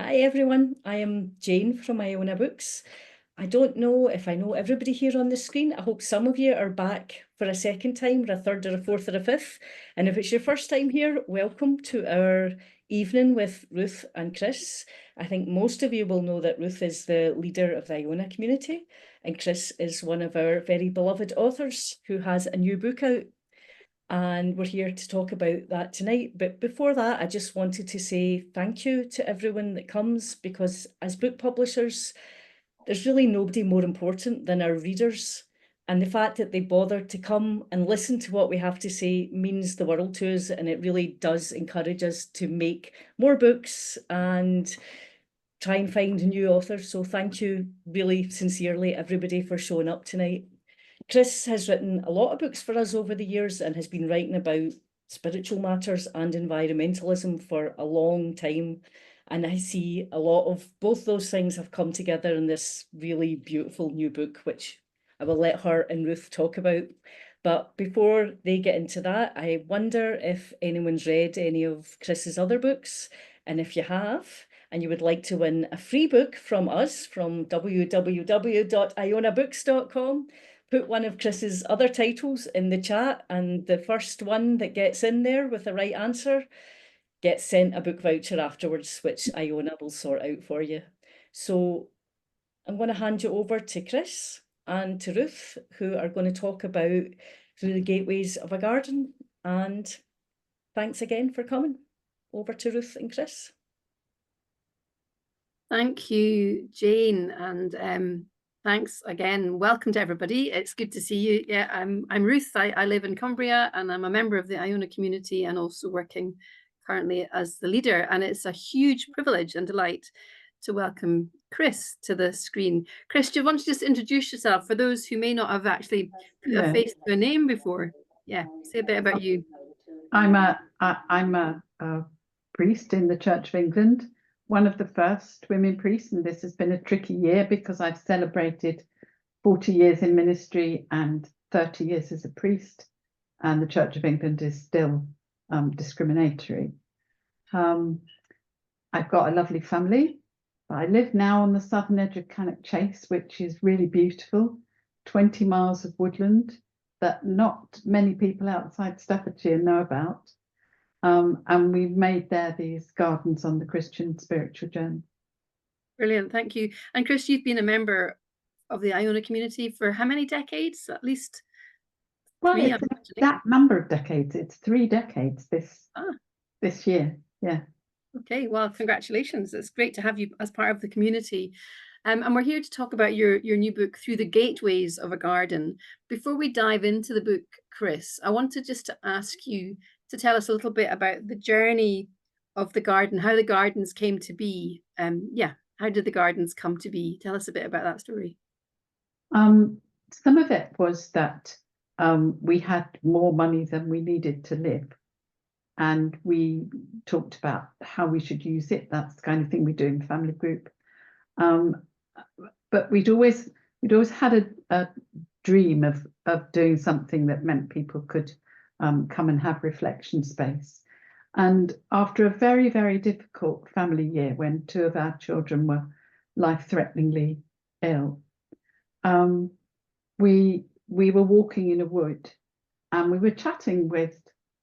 Hi everyone, I am Jane from Iona Books. I don't know if I know everybody here on the screen. I hope some of you are back for a second time, or a third, or a fourth, or a fifth. And if it's your first time here, welcome to our evening with Ruth and Chris. I think most of you will know that Ruth is the leader of the Iona Community, and Chris is one of our very beloved authors who has a new book out. And we're here to talk about that tonight. But before that, I just wanted to say thank you to everyone that comes, because as book publishers, there's really nobody more important than our readers. And the fact that they bothered to come and listen to what we have to say means the world to us. And it really does encourage us to make more books and try and find new authors. So thank you really sincerely, everybody, for showing up tonight. Chris has written a lot of books for us over the years and has been writing about spiritual matters and environmentalism for a long time. And I see a lot of both those things have come together in this really beautiful new book, which I will let her and Ruth talk about. But before they get into that, I wonder if anyone's read any of Chris's other books. And if you have, and you would like to win a free book from us from www.ionabooks.com, put one of Chris's other titles in the chat, and the first one that gets in there with the right answer gets sent a book voucher afterwards, which Iona will sort out for you. So I'm going to hand you over to Chris and to Ruth, who are going to talk about Through the Gateways of a Garden. And thanks again for coming. Over to Ruth and Chris. Thank you, Jane, and thanks again. Welcome to everybody. It's good to see you. Yeah, I'm Ruth. I live in Cumbria, and I'm a member of the Iona community and also working currently as the leader. And it's a huge privilege and delight to welcome Chris to the screen. Chris, do you want to just introduce yourself for those who may not have actually put a face to a name before? Yeah, say a bit about you. I'm a priest in the Church of England, one of the first women priests, and this has been a tricky year because I've celebrated 40 years in ministry and 30 years as a priest, and the Church of England is still discriminatory. I've got a lovely family. I live now on the southern edge of Cannock Chase, which is really beautiful, 20 miles of woodland that not many people outside Staffordshire know about. And we've made there these gardens on the Christian spiritual journey. Brilliant, thank you. And Chris, you've been a member of the Iona community for how many decades? At least three. Well, it's that number of decades. It's 3 decades this year. Yeah. Okay, well, congratulations. It's great to have you as part of the community. And we're here to talk about your new book, Through the Gateways of a Garden. Before we dive into the book, Chris, I wanted just to ask you to tell us a little bit about the journey of the garden, how the gardens came to be. How did the gardens come to be? Tell us a bit about that story. Some of it was that we had more money than we needed to live. And we talked about how we should use it. That's the kind of thing we do in family group. But we'd always had a dream of doing something that meant people could come and have reflection space. And after a very, very difficult family year, when 2 of our children were life-threateningly ill, we were walking in a wood, and we were chatting with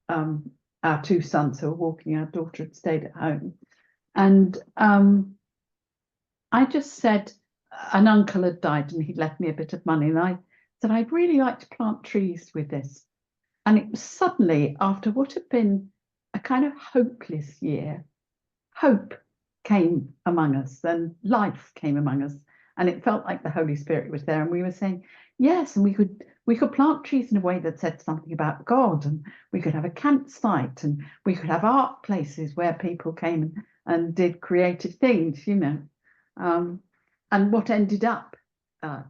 our 2 sons who were walking. Our daughter had stayed at home, and I just said, an uncle had died and he'd left me a bit of money, and I said I'd really like to plant trees with this. And it was suddenly, after what had been a kind of hopeless year, hope came among us and life came among us, and it felt like the Holy Spirit was there, and we were saying yes, and we could plant trees in a way that said something about God, and we could have a campsite, and we could have art places where people came and did creative things, you know. And what ended up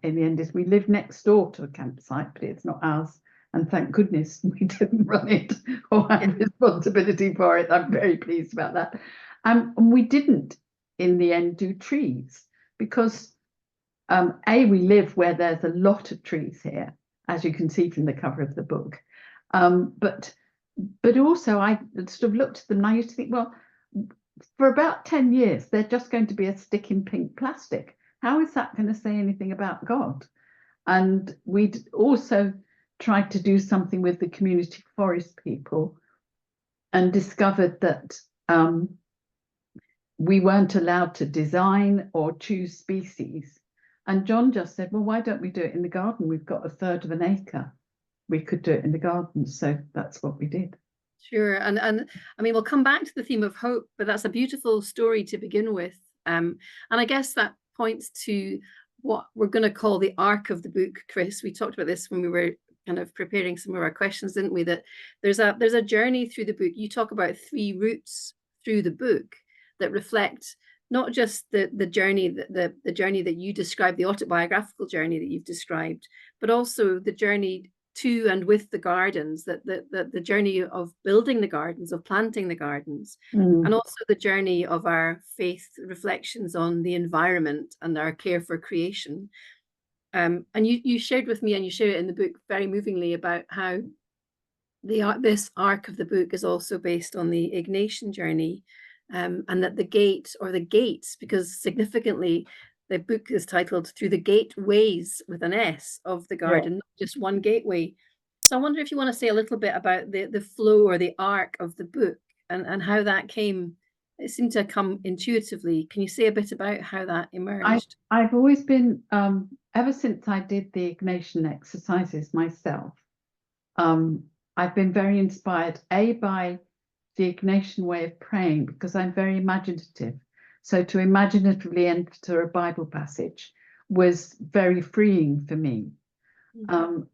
in the end is we live next door to a campsite, but it's not ours. And thank goodness we didn't run it or have responsibility for it. I'm very pleased about that. And we didn't, in the end, do trees because, we live where there's a lot of trees here, as you can see from the cover of the book. But also I sort of looked at them and I used to think, well, for about 10 years, they're just going to be a stick in pink plastic. How is that going to say anything about God? And we'd also tried to do something with the community forest people and discovered that we weren't allowed to design or choose species. And John just said, well, why don't we do it in the garden? We've got 1/3 of an acre. We could do it in the garden. So that's what we did. Sure. And I mean, we'll come back to the theme of hope, but that's a beautiful story to begin with. And I guess that points to what we're going to call the arc of the book, Chris. We talked about this when we were kind of preparing some of our questions, didn't we? That there's a journey through the book. You talk about 3 routes through the book that reflect not just the journey the journey that you described, the autobiographical journey that you've described, but also the journey to and with the gardens, that the journey of building the gardens, of planting the gardens, and also the journey of our faith reflections on the environment and our care for creation. And you shared with me, and you share it in the book very movingly, about how this arc of the book is also based on the Ignatian journey, and that the gate, or the gates, because significantly the book is titled Through the Gateways with an S of the garden, not just one gateway. So I wonder if you want to say a little bit about the flow or the arc of the book, and how that came. It seemed to come intuitively. Can you say a bit about how that emerged? I've always been, ever since I did the Ignatian exercises myself, I've been very inspired, by the Ignatian way of praying, because I'm very imaginative. So to imaginatively enter a Bible passage was very freeing for me. And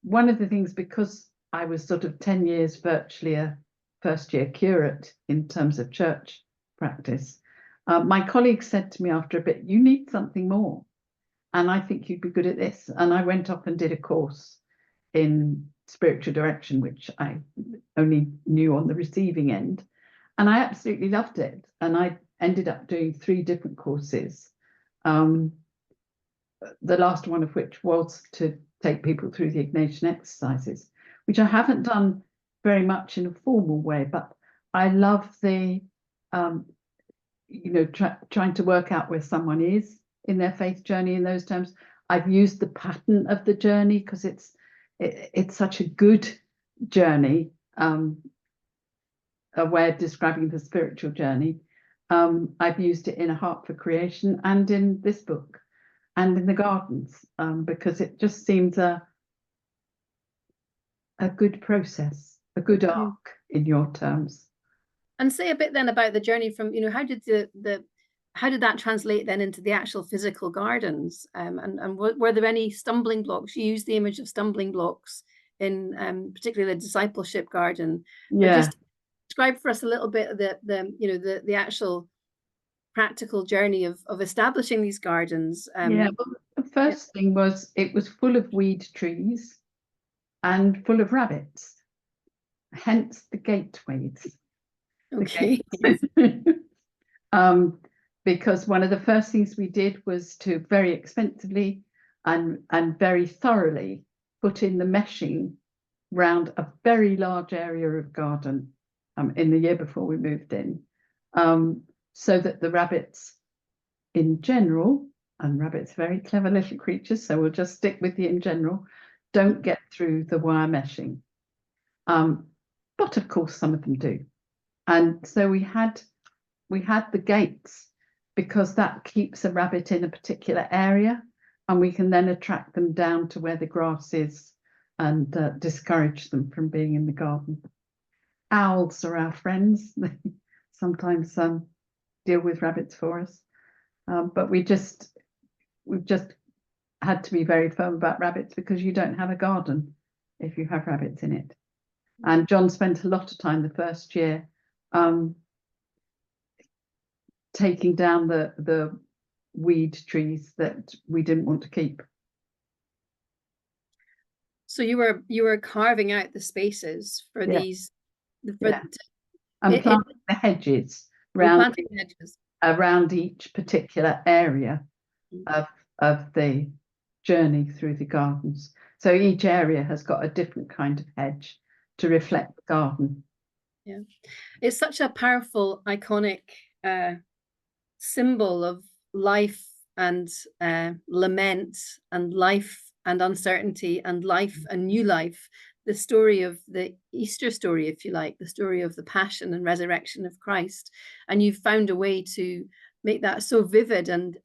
one of the things, because I was sort of 10 years virtually a first-year curate in terms of church practice, my colleague said to me after a bit, you need something more, and I think you'd be good at this. And I went off and did a course in spiritual direction, which I only knew on the receiving end, and I absolutely loved it. And I ended up doing 3 different courses, the last one of which was to take people through the Ignatian exercises, which I haven't done very much in a formal way, but I love the trying to work out where someone is in their faith journey in those terms. I've used the pattern of the journey because it's such a good journey, a way of describing the spiritual journey. I've used it in A Heart for Creation and in this book and in the gardens, because it just seems a good process, a good arc in your terms. And say a bit then about the journey from, how did how did that translate then into the actual physical gardens? And were there any stumbling blocks? You used the image of stumbling blocks in particularly the discipleship garden. Yeah. Just describe for us a little bit of the actual practical journey of establishing these gardens. Well, the first thing was, it was full of weed trees and full of rabbits, hence the gateways. Okay. Because one of the first things we did was to very expensively and very thoroughly put in the meshing round a very large area of garden in the year before we moved in, so that the rabbits in general, and rabbits are very clever little creatures, so we'll just stick with the in general, don't get through the wire meshing. But of course some of them do. And so we had the gates, because that keeps a rabbit in a particular area, and we can then attract them down to where the grass is and discourage them from being in the garden. Owls are our friends. They sometimes deal with rabbits for us, but we've just had to be very firm about rabbits, because you don't have a garden if you have rabbits in it. And John spent a lot of time the first year taking down the weed trees that we didn't want to keep. So you were carving out the spaces for these. And planting the hedges around each particular area of the journey through the gardens. So each area has got a different kind of hedge to reflect the garden. Yeah. It's such a powerful, iconic symbol of life and lament and life and uncertainty and life and new life. The story of the Easter story, if you like, the story of the passion and resurrection of Christ. And you've found a way to make that so vivid and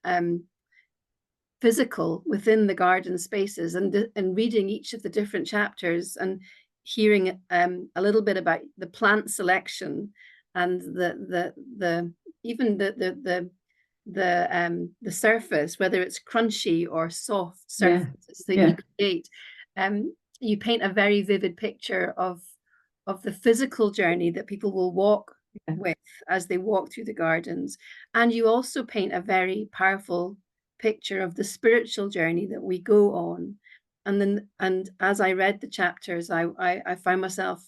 physical within the garden spaces, and reading each of the different chapters and hearing a little bit about the plant selection and even the surface, whether it's crunchy or soft surfaces that you create. You paint a very vivid picture of the physical journey that people will walk with as they walk through the gardens. And you also paint a very powerful picture of the spiritual journey that we go on. And as I read the chapters, I found myself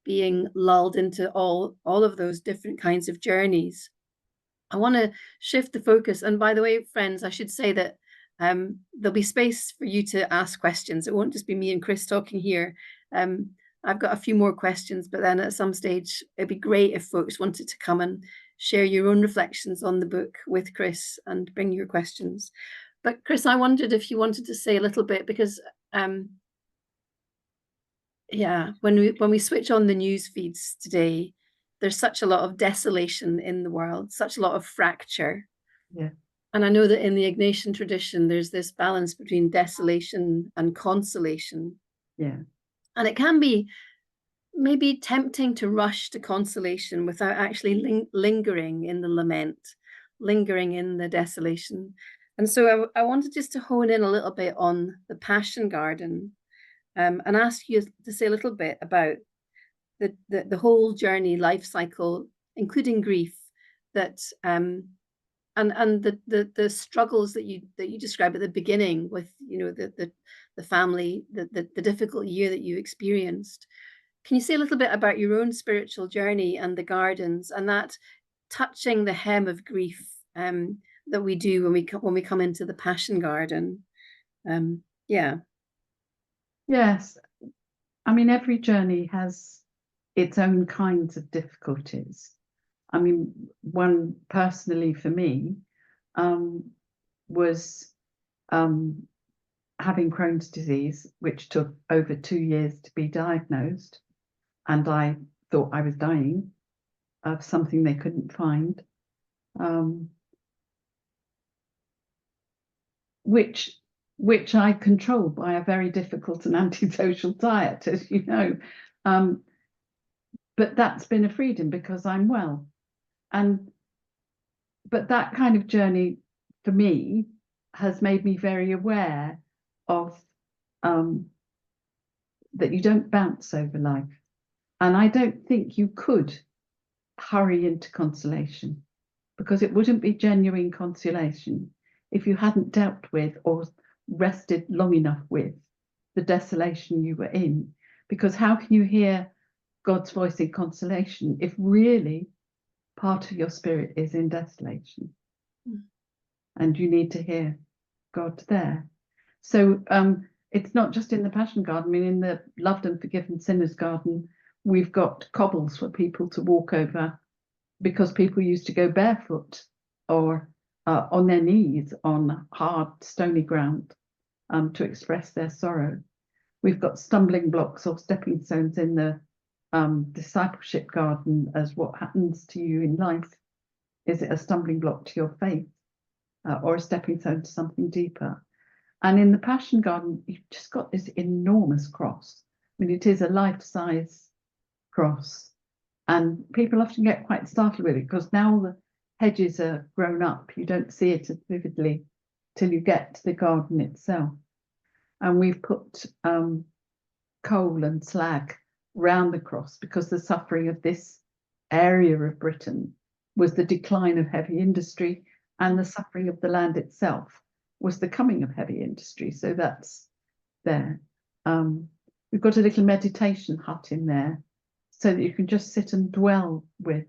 being lulled into all of those different kinds of journeys. I want to shift the focus. And by the way, friends, I should say that there'll be space for you to ask questions. It won't just be me and Chris talking here. I've got a few more questions, but then at some stage, it'd be great if folks wanted to come and share your own reflections on the book with Chris and bring your questions. But Chris, I wondered if you wanted to say a little bit, because yeah, when we switch on the news feeds today, there's such a lot of desolation in the world, such a lot of fracture. Yeah. And I know that in the Ignatian tradition, there's this balance between desolation and consolation. Yeah. And it can be maybe tempting to rush to consolation without actually lingering in the lament, lingering in the desolation. And so I wanted just to hone in a little bit on the Passion Garden, and ask you to say a little bit about the whole journey, life cycle, including grief, that and the struggles that you describe at the beginning with, you know, the family, the difficult year that you experienced. Can you say a little bit about your own spiritual journey and the gardens, and that touching the hem of grief that we do when we come into the Passion Garden? Yeah. Yes. I mean, every journey has its own kinds of difficulties. I mean, one personally for me was having Crohn's disease, which took over 2 years to be diagnosed. And I thought I was dying of something they couldn't find, which I control by a very difficult and antisocial diet, as you know. But that's been a freedom because I'm well. But that kind of journey for me has made me very aware of that you don't bounce over life. And I don't think you could hurry into consolation, because it wouldn't be genuine consolation if you hadn't dealt with or rested long enough with the desolation you were in. Because how can you hear God's voice in consolation if really part of your spirit is in desolation? And you need to hear God there. So it's not just in the Passion Garden. I mean, in the Loved and Forgiven Sinners Garden, we've got cobbles for people to walk over, because people used to go barefoot or on their knees on hard, stony ground to express their sorrow. We've got stumbling blocks or stepping stones in the discipleship garden as what happens to you in life. Is it a stumbling block to your faith or a stepping stone to something deeper? And in the Passion Garden, you've just got this enormous cross. I mean, it is a life-size cross. And people often get quite startled with it, because now the hedges are grown up, you don't see it as vividly till you get to the garden itself. And we've put coal and slag round the cross, because the suffering of this area of Britain was the decline of heavy industry, and the suffering of the land itself was the coming of heavy industry. So that's there. We've got a little meditation hut in there, so that you can just sit and dwell with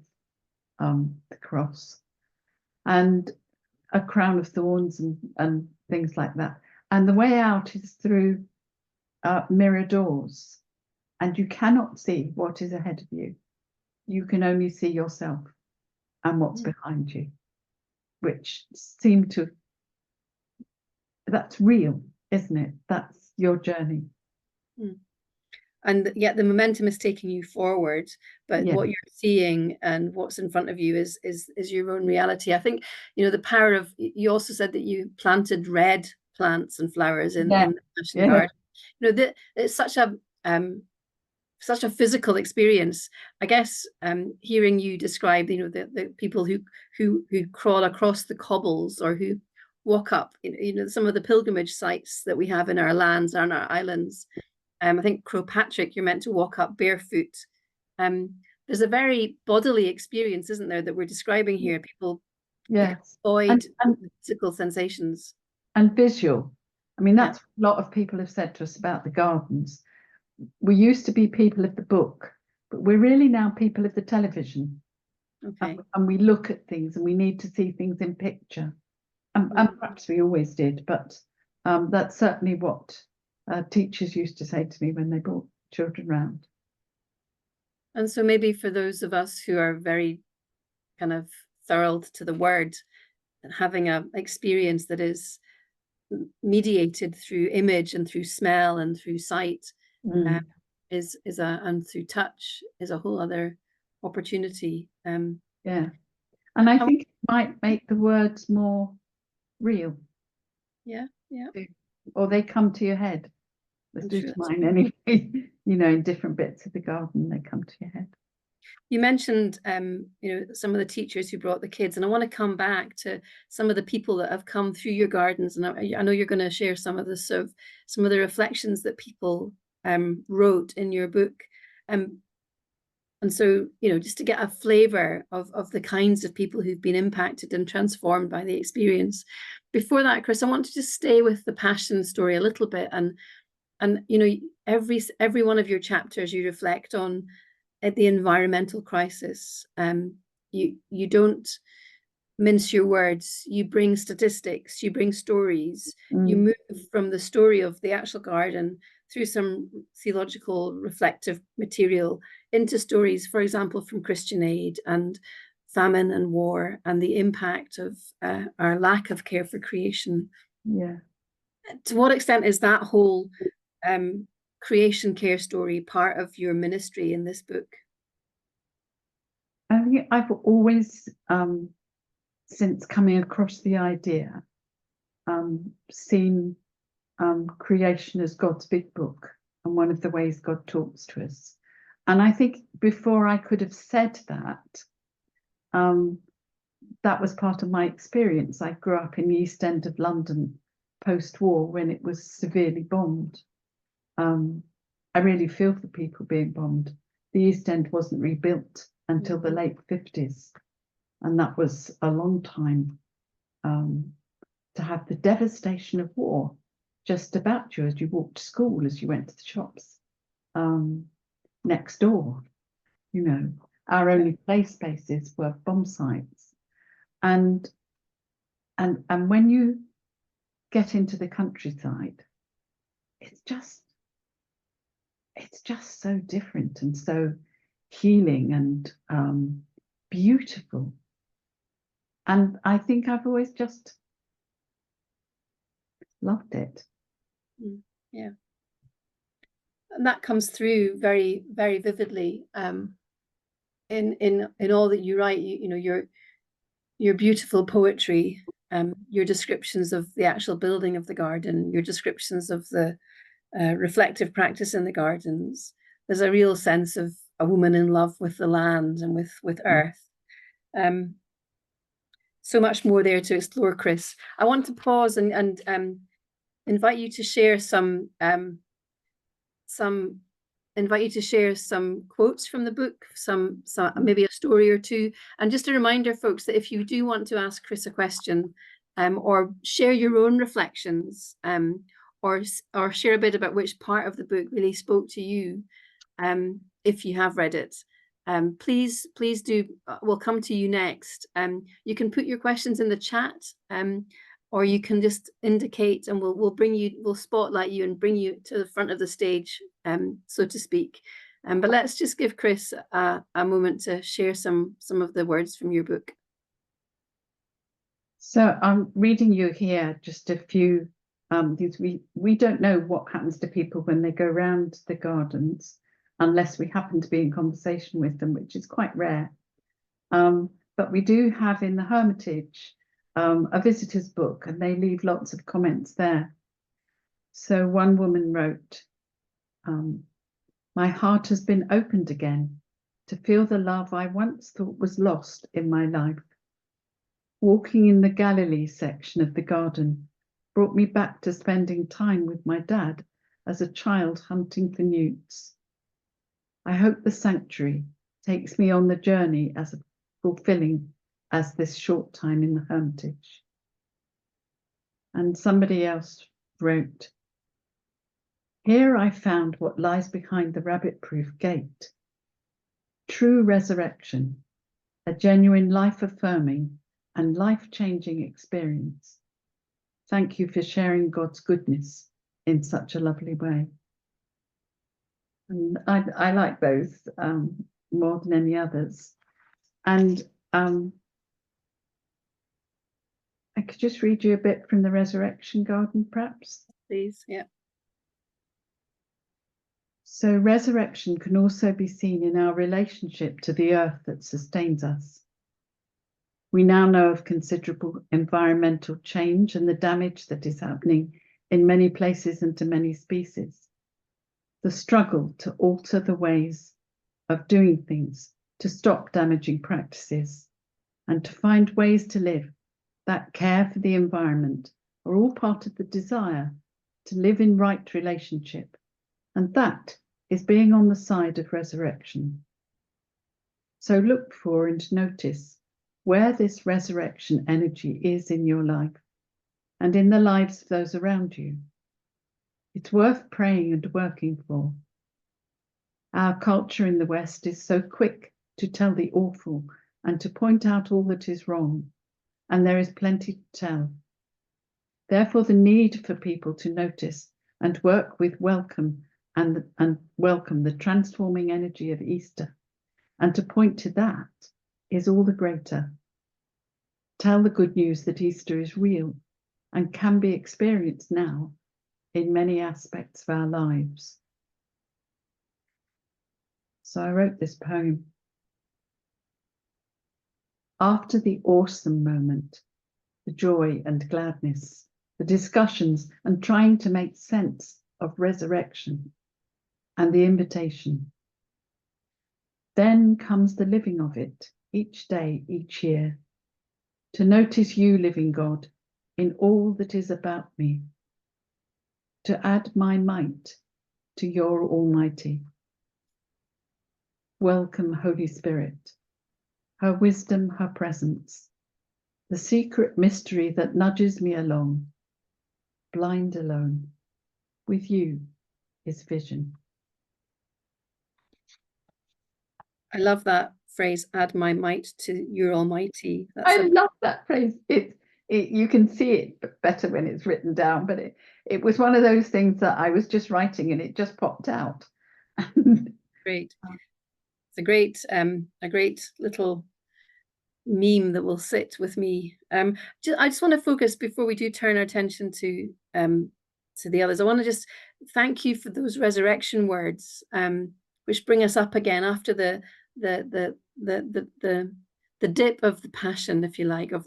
the cross, and a crown of thorns and things like that. And the way out is through mirror doors, and you cannot see what is ahead of you. you can only see yourself and what's behind you, which seem to, that's real, isn't it? That's your journey. And yet the momentum is taking you forward, but Yeah. what you're seeing and what's in front of you is your own reality. I think, you know, the power of, you also said that you planted red plants and flowers in the Passion Garden. You know, it's such a physical experience. I guess hearing you describe, you know, the people who crawl across the cobbles or who walk up, you know, some of the pilgrimage sites that we have in our lands and our islands. I think Crowpatrick, you're meant to walk up barefoot. There's a very bodily experience, isn't there, that we're describing here? People avoid physical sensations. And visual. I mean, that's what a lot of people have said to us about the gardens. We used to be people of the book, but we're really now people of the television. Okay. And we look at things and we need to see things in picture. And perhaps we always did, but that's certainly what teachers used to say to me when they brought children round. And so maybe for those of us who are very kind of thorough to the word, and having an experience that is mediated through image and through smell and through sight, and through touch is a whole other opportunity. And I think it might make the words more real. Or they come to your head. Let's do to mine anyway. You know, in different bits of the garden, they come to your head. You mentioned, you know, some of the teachers who brought the kids, and I want to come back to some of the people that have come through your gardens. And I know you're going to share some of this, of some of the reflections that people wrote in your book. And so, you know, just to get a flavour of the kinds of people who've been impacted and transformed by the experience. Before that, Chris, I want to just stay with the passion story a little bit. And you know, every one of your chapters, you reflect on the environmental crisis. You don't mince your words. You bring statistics. You bring stories. You move from the story of the actual garden through some theological reflective material into stories, for example, from Christian aid and famine and war and the impact of our lack of care for creation. To what extent is that whole creation care story part of your ministry in this book? I think I've always, since coming across the idea, seen creation as God's big book and one of the ways God talks to us. And I think before I could have said that, that was part of my experience. I grew up in the East End of London post-war when it was severely bombed. I really feel for people being bombed. The East End wasn't rebuilt until the late 50s. And that was a long time to have the devastation of war just about you as you walked to school, as you went to the shops next door. You know, our only play spaces were bomb sites. And when you get into the countryside, it's just so different and so healing and beautiful. And I think I've always just loved it. Yeah. And that comes through very, very vividly in all that you write. You know, your beautiful poetry, your descriptions of the actual building of the garden, your descriptions of the reflective practice in the gardens. There's a real sense of a woman in love with the land and with earth. So much more there to explore, Chris. I want to pause and invite you to share some quotes from the book, some maybe a story or two. And just a reminder, folks, that if you do want to ask Chris a question or share your own reflections, or share a bit about which part of the book really spoke to you, if you have read it, please do. We'll come to you next. You can put your questions in the chat, or you can just indicate, and we'll spotlight you and bring you to the front of the stage, so to speak. But let's just give Chris a moment to share some of the words from your book. So I'm reading you here just a few. We don't know what happens to people when they go around the gardens unless we happen to be in conversation with them, which is quite rare. But we do have in the Hermitage a visitor's book, and they leave lots of comments there. So one woman wrote, "My heart has been opened again to feel the love I once thought was lost in my life. Walking in the Galilee section of the garden brought me back to spending time with my dad as a child hunting for newts. I hope the sanctuary takes me on the journey as fulfilling as this short time in the Hermitage." And somebody else wrote, "Here I found what lies behind the rabbit-proof gate. True resurrection, a genuine life-affirming and life-changing experience. Thank you for sharing God's goodness in such a lovely way." And I like those more than any others. And I could just read you a bit from the Resurrection Garden, perhaps. Please, yeah. So resurrection can also be seen in our relationship to the earth that sustains us. We now know of considerable environmental change and the damage that is happening in many places and to many species. The struggle to alter the ways of doing things, to stop damaging practices, and to find ways to live that care for the environment are all part of the desire to live in right relationship. And that is being on the side of resurrection. So look for and notice where this resurrection energy is in your life and in the lives of those around you. It's worth praying and working for. Our culture in the West is so quick to tell the awful and to point out all that is wrong, and there is plenty to tell. Therefore, the need for people to notice and work with welcome and welcome the transforming energy of Easter, and to point to that is all the greater. Tell the good news that Easter is real and can be experienced now in many aspects of our lives. So I wrote this poem. After the awesome moment, the joy and gladness, the discussions and trying to make sense of resurrection and the invitation, then comes the living of it each day, each year, to notice you, living God, in all that is about me, to add my might to your almighty. Welcome, Holy Spirit, her wisdom, her presence, the secret mystery that nudges me along, blind alone, with you is vision. I love that phrase, add my might to your almighty. I love that phrase. You can see it better when it's written down, but it was one of those things that I was just writing and it just popped out. Great. It's a great little meme that will sit with me. I just want to focus before we do turn our attention to the others. I want to just thank you for those resurrection words, which bring us up again after the dip of the passion, if you like, of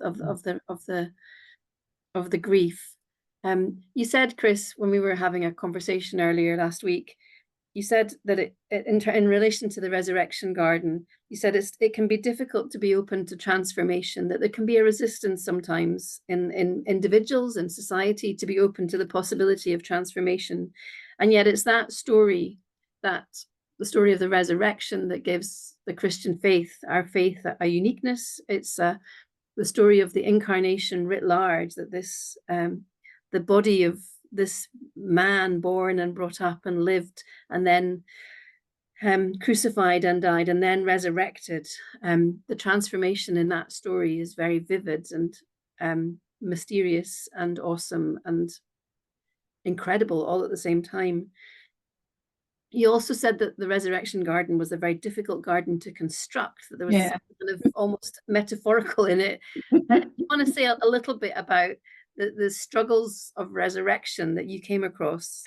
the grief. You said, Chris, when we were having a conversation earlier last week, you said that in relation to the resurrection garden, you said it can be difficult to be open to transformation, that there can be a resistance sometimes in individuals and society to be open to the possibility of transformation. And yet it's that story, the story of the resurrection, that gives the Christian faith, our faith, a uniqueness. It's the story of the incarnation writ large, that this the body of this man born and brought up and lived and then crucified and died and then resurrected. The transformation in that story is very vivid and mysterious and awesome and incredible all at the same time. you also said that the resurrection garden was a very difficult garden to construct, that there was Yeah. something kind of almost metaphorical in it. I want to say a little bit about the struggles of resurrection that you came across.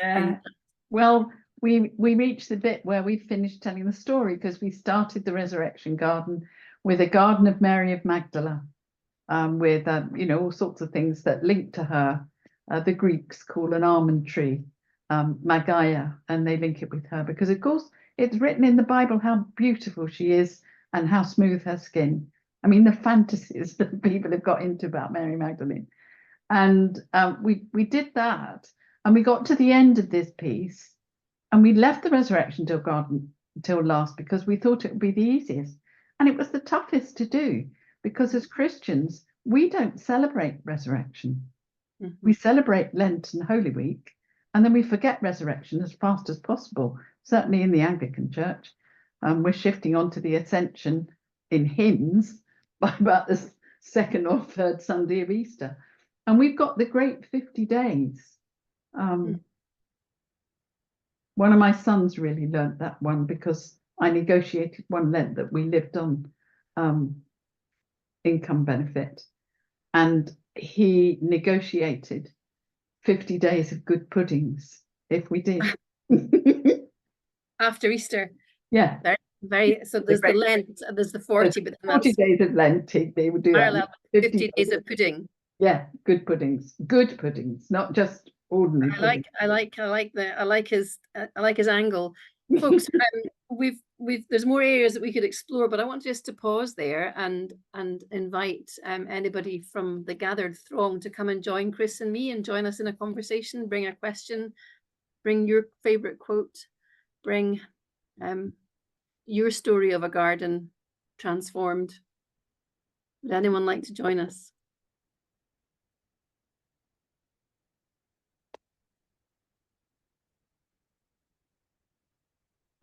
Well, we reached the bit where we finished telling the story, because we started the resurrection garden with a garden of Mary of Magdala, with you know, all sorts of things that link to her. The Greeks call an almond tree Magaia, and they link it with her because, of course, it's written in the Bible how beautiful she is and how smooth her skin. I mean, the fantasies that people have got into about Mary Magdalene. And we did that, and we got to the end of this piece, and we left the resurrection garden till last because we thought it would be the easiest, and it was the toughest to do, because as Christians we don't celebrate resurrection. Mm-hmm. We celebrate Lent and Holy Week, and then we forget resurrection as fast as possible. Certainly in the Anglican Church, we're shifting on to the Ascension in hymns by about the second or third Sunday of Easter. And we've got the great 50 days. One of my sons really learnt that one, because I negotiated one Lent that we lived on income benefit, and he negotiated 50 days of good puddings if we did. After Easter. Yeah. Very, so there's the Lent, there's the 40, but then 40 days of Lent, they would do parallel 50 days of pudding. Yeah, good puddings, not just ordinary. I like his angle, folks. There's more areas that we could explore, but I want just to pause there and invite anybody from the gathered throng to come and join Chris and me and join us in a conversation. Bring a question, bring your favorite quote, bring your story of a garden transformed. Would anyone like to join us?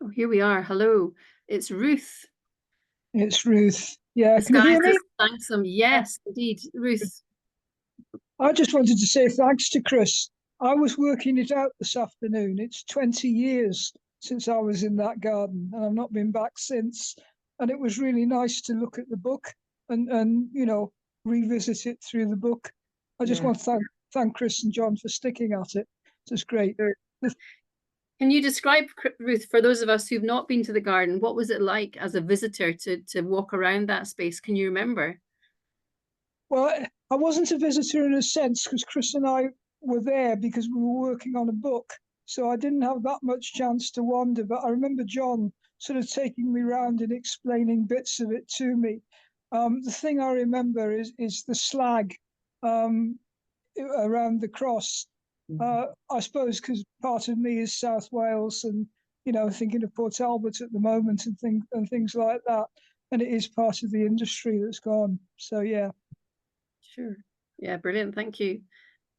Oh, here we are. Hello, it's Ruth. It's Ruth. Yeah, can you hear me? Thanks, yes, indeed, Ruth. I just wanted to say thanks to Chris. I was working it out this afternoon. It's 20 years since I was in that garden, and I've not been back since. And it was really nice to look at the book and you know, revisit it through the book. I just want to thank Chris and John for sticking at it. It's great. Can you describe, Ruth, for those of us who've not been to the garden, what was it like as a visitor to walk around that space? Can you remember? Well, I wasn't a visitor in a sense, because Chris and I were there because we were working on a book. So I didn't have that much chance to wander, but I remember John sort of taking me around and explaining bits of it to me. The thing I remember is the slag around the cross. I suppose because part of me is South Wales, and you know, thinking of Port Talbot at the moment and things like that, and it is part of the industry that's gone. So yeah. Sure. Yeah, brilliant. Thank you.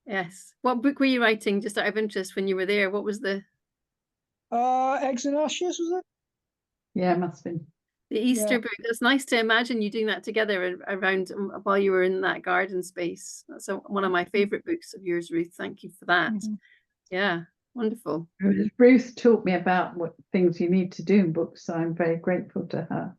Yes. What book were you writing, just out of interest, when you were there? What was the Eggs and Ashes, was it? Yeah, it must have been. The Easter book. It's nice to imagine you doing that together around while you were in that garden space. That's one of my favorite books of yours, Ruth. Thank you for that. Yeah, wonderful. Ruth taught me about what things you need to do in books, so I'm very grateful to her.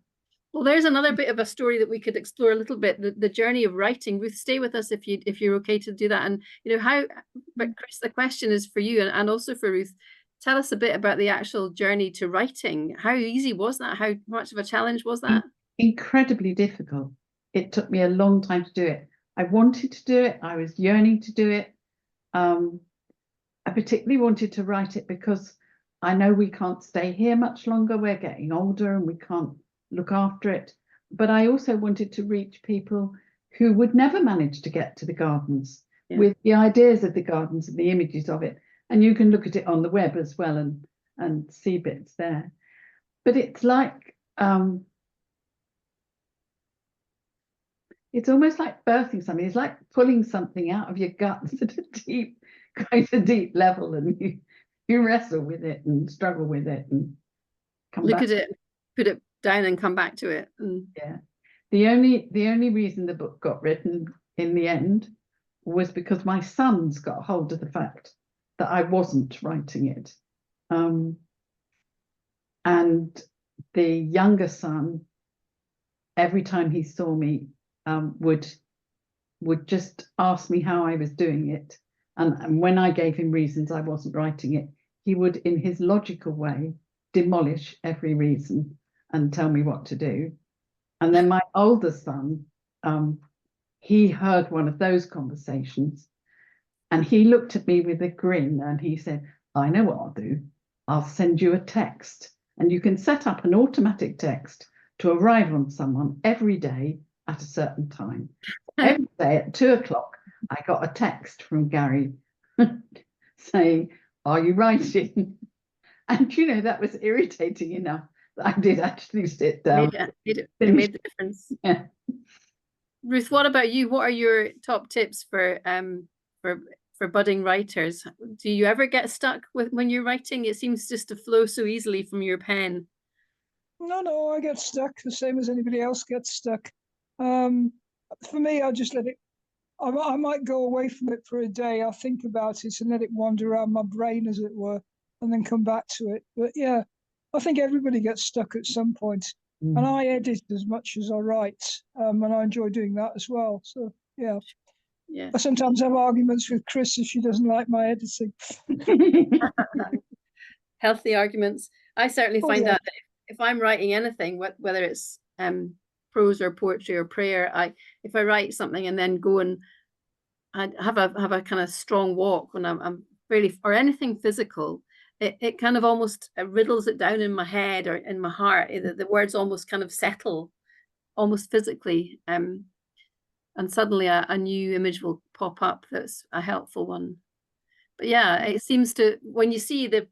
Well, there's another bit of a story that we could explore a little bit, the journey of writing. Ruth, stay with us if you're okay to do that. And you know but Chris, the question is for you and also for Ruth. Tell us a bit about the actual journey to writing. How easy was that? How much of a challenge was that? Incredibly difficult. It took me a long time to do it. I wanted to do it. I was yearning to do it. I particularly wanted to write it because I know we can't stay here much longer. We're getting older and we can't look after it. But I also wanted to reach people who would never manage to get to the gardens with the ideas of the gardens and the images of it. And you can look at it on the web as well and see bits there. But it's like, it's almost like birthing something. It's like pulling something out of your guts at quite a deep level, and you wrestle with it and struggle with it and come look back. At it, put it down and come back to it. Yeah. The only reason the book got written in the end was because my sons got hold of the fact that I wasn't writing it. And the younger son, every time he saw me, would just ask me how I was doing it. And when I gave him reasons I wasn't writing it, he would, in his logical way, demolish every reason and tell me what to do. And then my older son, he heard one of those conversations, and he looked at me with a grin and he said, I know what I'll do. I'll send you a text, and you can set up an automatic text to arrive on someone every day at a certain time. Every day at 2 o'clock, I got a text from Gary saying, are you writing? And, you know, that was irritating enough that I did actually sit down. It made the difference. Yeah. Ruth, what about you? What are your top tips for budding writers? Do you ever get stuck when you're writing? It seems just to flow so easily from your pen. No, I get stuck the same as anybody else gets stuck. For me, I just let it. I might go away from it for a day. I'll think about it and let it wander around my brain, as it were, and then come back to it. But yeah, I think everybody gets stuck at some point. And I edit as much as I write, and I enjoy doing that as well. So yeah. I sometimes have arguments with Chris if she doesn't like my editing. Healthy arguments. I certainly find that if I'm writing anything, whether it's prose or poetry or prayer, if I write something and then go and I have a kind of strong walk when I'm really, or anything physical, it kind of almost riddles it down in my head or in my heart. The words almost kind of settle, almost physically, and suddenly a new image will pop up that's a helpful one. But yeah, it seems to, when you see the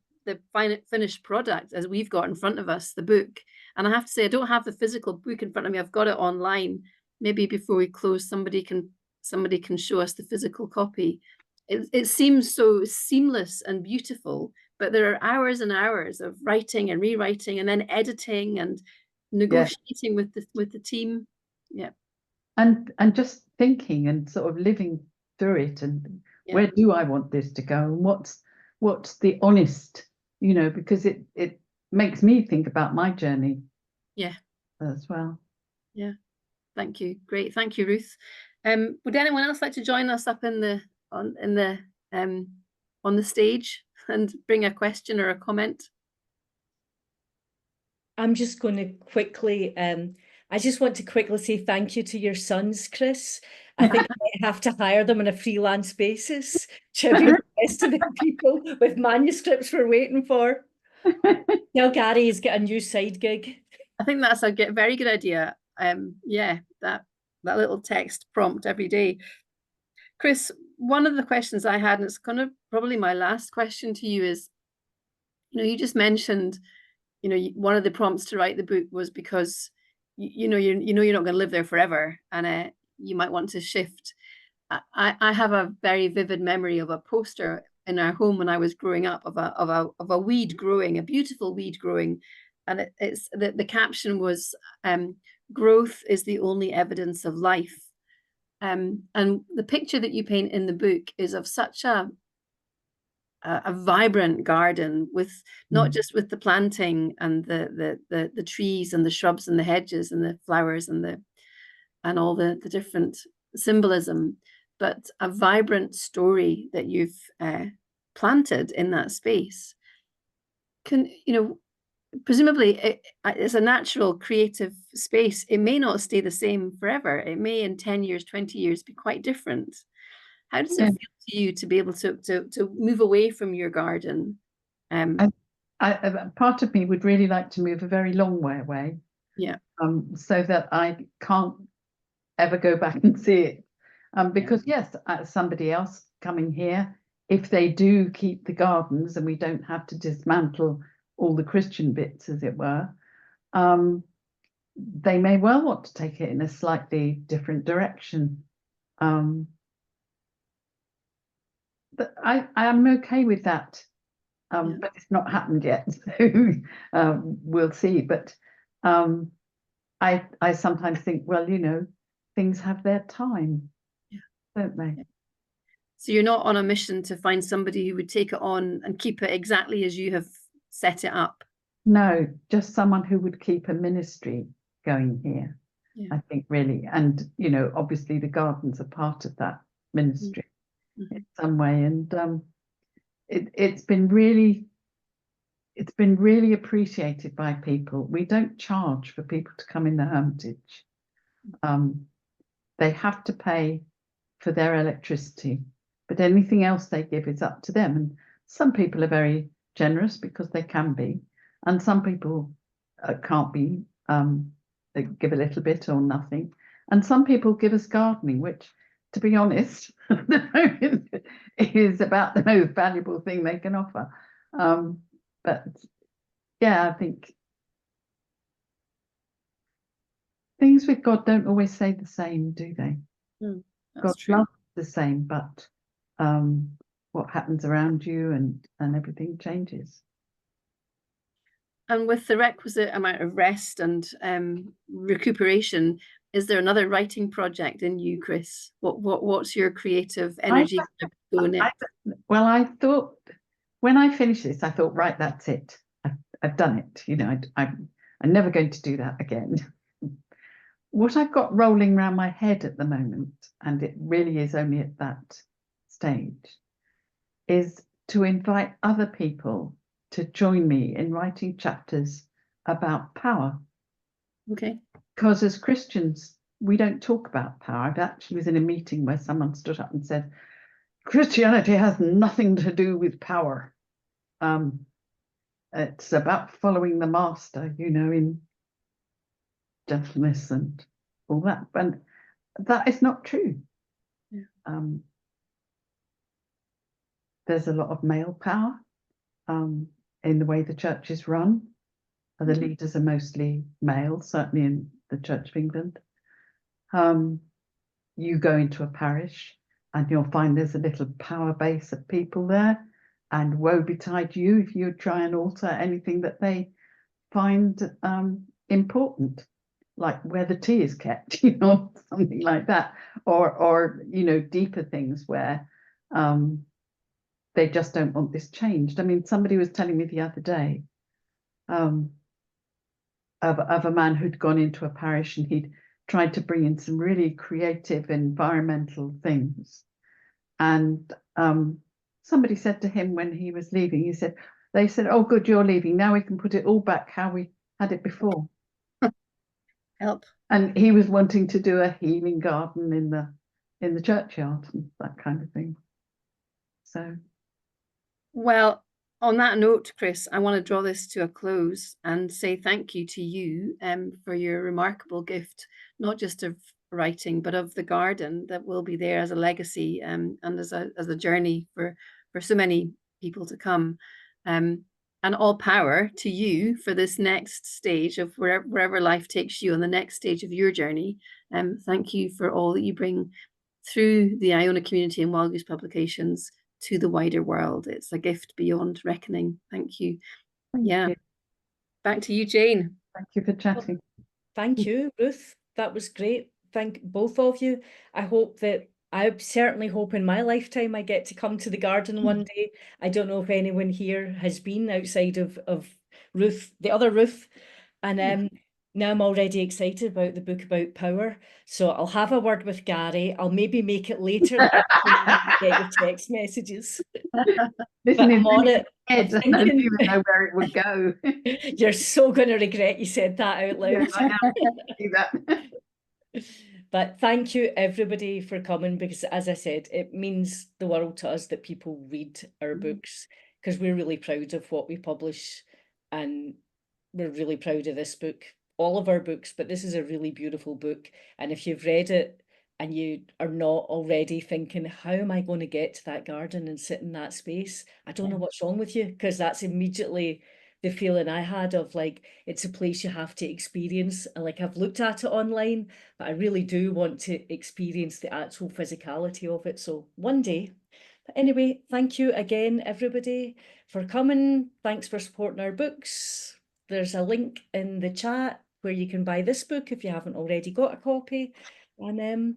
finished product as we've got in front of us, the book, and I have to say I don't have the physical book in front of me, I've got it online. Maybe before we close, somebody can show us the physical copy. It seems so seamless and beautiful, but there are hours and hours of writing and rewriting and then editing and negotiating with the team. Yeah. And just thinking and sort of living through it, and where do I want this to go, and what's the honest, you know, because it makes me think about my journey as well. Yeah, thank you. Great, thank you, Ruth. Would anyone else like to join us up on the stage and bring a question or a comment? I'm just going to quickly I just want to quickly say thank you to your sons, Chris. I think I might have to hire them on a freelance basis to be the rest of the people with manuscripts we're waiting for. Now Gary's got a new side gig. I think that's a very good idea. Yeah, that little text prompt every day. Chris, one of the questions I had, and it's kind of probably my last question to you, is, you know, you just mentioned, you know, one of the prompts to write the book was because you're not going to live there forever, and you might want to shift. I have a very vivid memory of a poster in our home when I was growing up of a weed growing, a beautiful weed growing, and it's the caption was growth is the only evidence of life. And the picture that you paint in the book is of such a vibrant garden, with not just with the planting and the trees and the shrubs and the hedges and the flowers and all the different symbolism, but a vibrant story that you've planted in that space. Presumably it's a natural creative space. It may not stay the same forever. It may in 10 years, 20 years be quite different. How does it feel to you to be able to move away from your garden? Part of me would really like to move a very long way away. Yeah. So that I can't ever go back and see it. Because yes, somebody else coming here, if they do keep the gardens and we don't have to dismantle all the Christian bits, as it were, they may well want to take it in a slightly different direction. But I am okay with that, but it's not happened yet, so we'll see. But I sometimes think, well, you know, things have their time, don't they? So you're not on a mission to find somebody who would take it on and keep it exactly as you have set it up. No, just someone who would keep a ministry going here, Yeah. I think, really. And, you know, obviously the gardens are part of that ministry in some way. And it's been really appreciated by people. We don't charge for people to come in the Hermitage. They have to pay for their electricity, but anything else they give is up to them. And some people are very generous because they can be, and some people can't be. They give a little bit or nothing, and some people give us gardening, which, to be honest, is about the most valuable thing they can offer. But yeah, I think things with God don't always stay the same, do they? God's love is the same, but what happens around you and everything changes. And with the requisite amount of rest and recuperation, is there another writing project in you, Chris? What's your creative energy going next? Well, I thought when I finished this, I thought, right, that's it. I've done it. You know, I'm never going to do that again. What I've got rolling around my head at the moment, and it really is only at that stage, is to invite other people to join me in writing chapters about power. Okay. Because as Christians, we don't talk about power. I actually was in a meeting where someone stood up and said, Christianity has nothing to do with power. It's about following the master, you know, in gentleness and all that. And that is not true. Yeah. There's a lot of male power in the way the church is run. The leaders are mostly male, certainly in the Church of England. You go into a parish and you'll find there's a little power base of people there, and woe betide you if you try and alter anything that they find important, like where the tea is kept, you know, something like that, or you know, deeper things where they just don't want this changed. I mean, somebody was telling me the other day of a man who'd gone into a parish and he'd tried to bring in some really creative environmental things. And somebody said to him when he was leaving, they said, oh, good, you're leaving. Now we can put it all back how we had it before. Help. And he was wanting to do a healing garden in the churchyard and that kind of thing. So. Well, on that note, Chris, I want to draw this to a close and say thank you to you for your remarkable gift, not just of writing, but of the garden that will be there as a legacy and as a journey for so many people to come. And all power to you for this next stage of wherever life takes you on the next stage of your journey. Thank you for all that you bring through the Iona Community and Wild Goose publications to the wider world. It's a gift beyond reckoning. Thank you. Thank you. Back to you, Jane. Thank you for chatting. Thank you, Ruth. That was great. Thank both of you. I certainly hope in my lifetime I get to come to the garden one day. I don't know if anyone here has been outside of Ruth, the other Ruth. And now I'm already excited about the book about power. So I'll have a word with Gary. I'll maybe make it later that I get your text messages. Listen, I'm on it. I don't even know where it would go. You're so going to regret you said that out loud. Yes, I am. Do that. But thank you everybody for coming, because as I said, it means the world to us that people read our books, because we're really proud of what we publish, and we're really proud of this book, all of our books, but this is a really beautiful book. And if you've read it and you are not already thinking, how am I going to get to that garden and sit in that space? I don't know what's wrong with you, because that's immediately the feeling I had of like, it's a place you have to experience. Like, I've looked at it online, but I really do want to experience the actual physicality of it. So one day. But anyway, thank you again, everybody, for coming. Thanks for supporting our books. There's a link in the chat where you can buy this book if you haven't already got a copy. And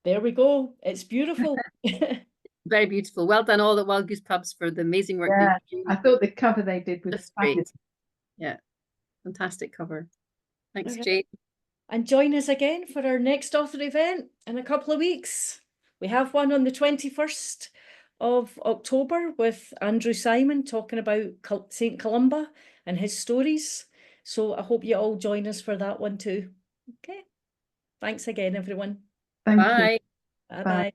there we go. It's beautiful. Very beautiful. Well done, all the Wild Goose pubs, for the amazing work. Yeah, that you do. I thought the cover they did was That's great. fabulous. Yeah, fantastic cover. Thanks, All right. Jane. And join us again for our next author event in a couple of weeks. We have one on the 21st of October with Andrew Simon talking about St. Columba and his stories. So I hope you all join us for that one too. Okay. Thanks again, everyone. Thank you. Bye. Bye-bye. Bye.